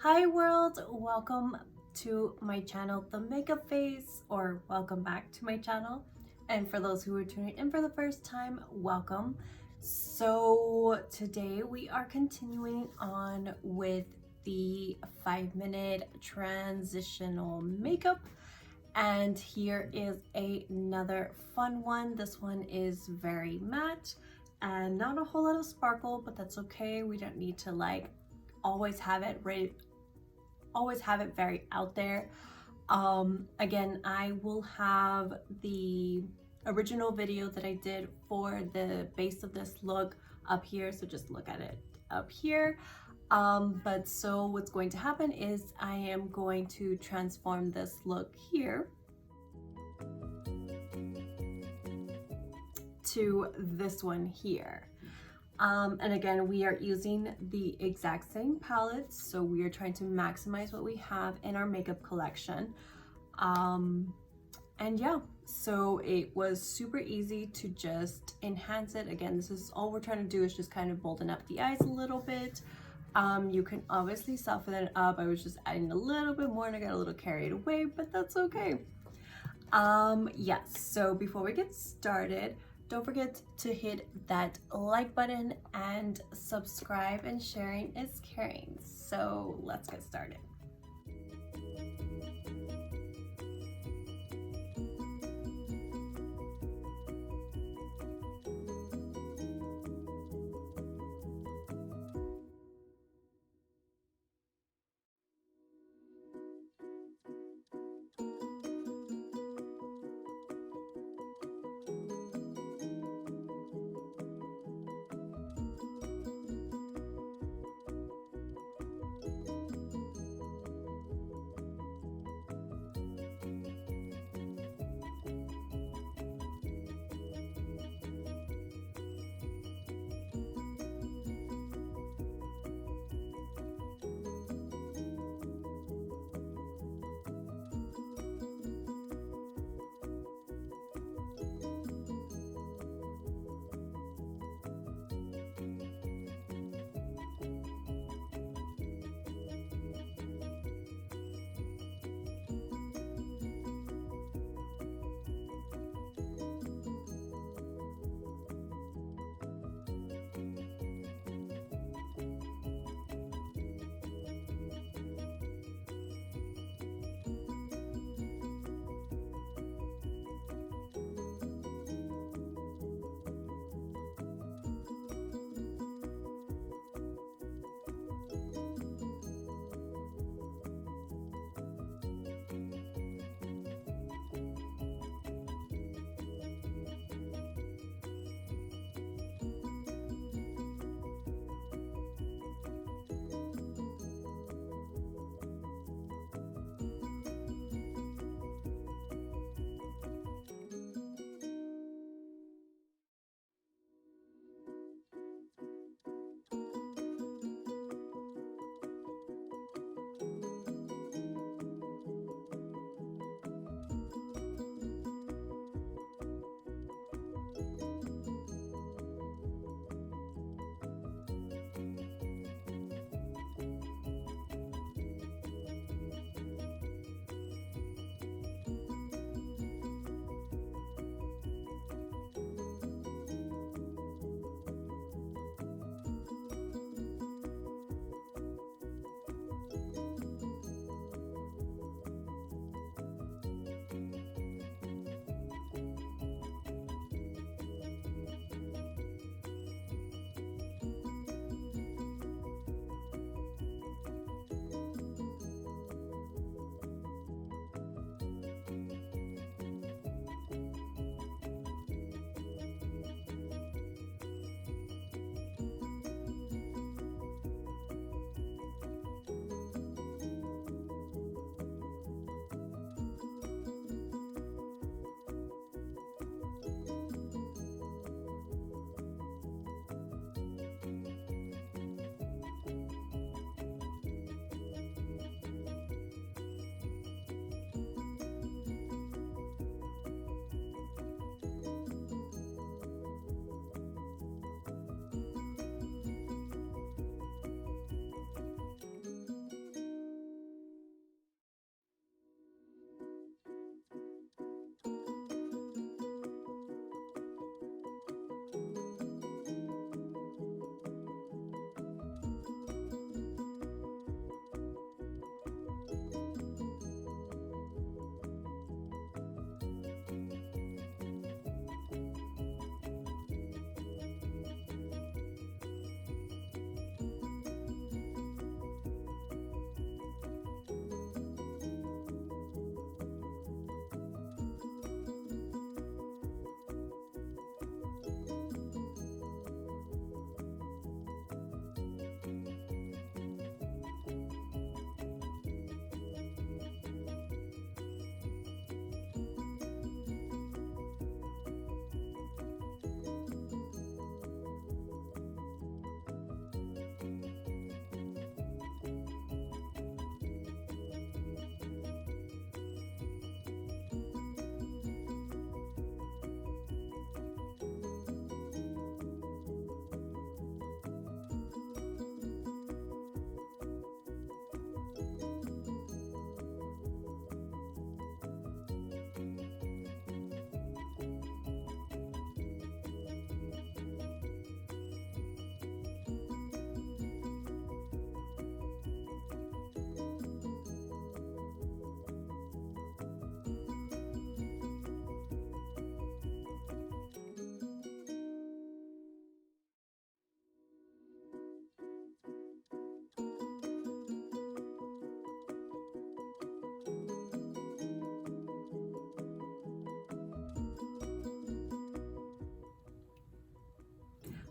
Hi world, welcome to my channel, Themakeupphase, or welcome back to my channel. And for those who are tuning in for the first time, welcome. So today we are continuing on with the 5-minute transitional makeup. And here is another fun one. This one is very matte and not a whole lot of sparkle, but that's okay. We don't need to like always have it very out there. Again, I will have the original video that I did for the base of this look up here, so just look at it up here. But so what's going to happen is I am going to transform this look here to this one here. And again, we are using the exact same palettes, so we are trying to maximize what we have in our makeup collection. And yeah, so it was super easy to just enhance it. Again, this is all we're trying to do, is just kind of bolden up the eyes a little bit. You can obviously soften it up. I was just adding a little bit more and I got a little carried away, but that's okay. Yes, so before we get started, don't forget to hit that like button, and subscribe, and sharing is caring. So let's get started.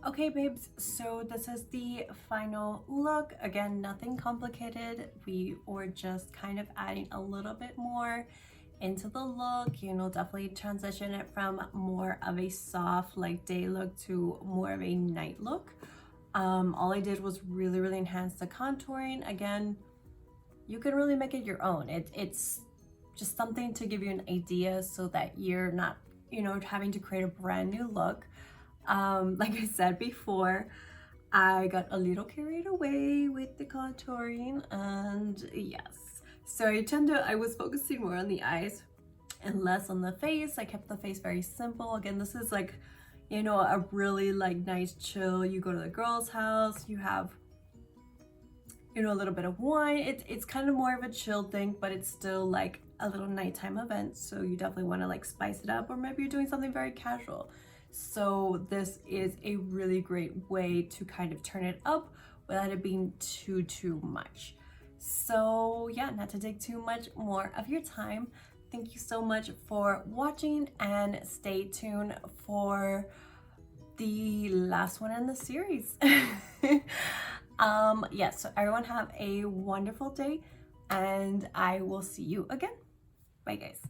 Okay babes, so this is the final look. Again, nothing complicated. We were just kind of adding a little bit more into the look, you know, definitely transition it from more of a soft like day look to more of a night look. All I did was really enhance the contouring. Again, you can really make it your own. It's just something to give you an idea so that you're not, you know, having to create a brand new look. Like I said before, I got a little carried away with the contouring, and yes, so I was focusing more on the eyes and less on the face. I kept the face very simple. Again, this is like, you know, a really like nice chill. You go to the girl's house, you have, you know, a little bit of wine. It's kind of more of a chill thing, but it's still like a little nighttime event, so you definitely want to like spice it up, or maybe you're doing something very casual. So this is a really great way to kind of turn it up without it being too much. So yeah, not to take too much more of your time, thank you so much for watching, and stay tuned for the last one in the series. Yes, so everyone have a wonderful day, and I will see you again. Bye guys.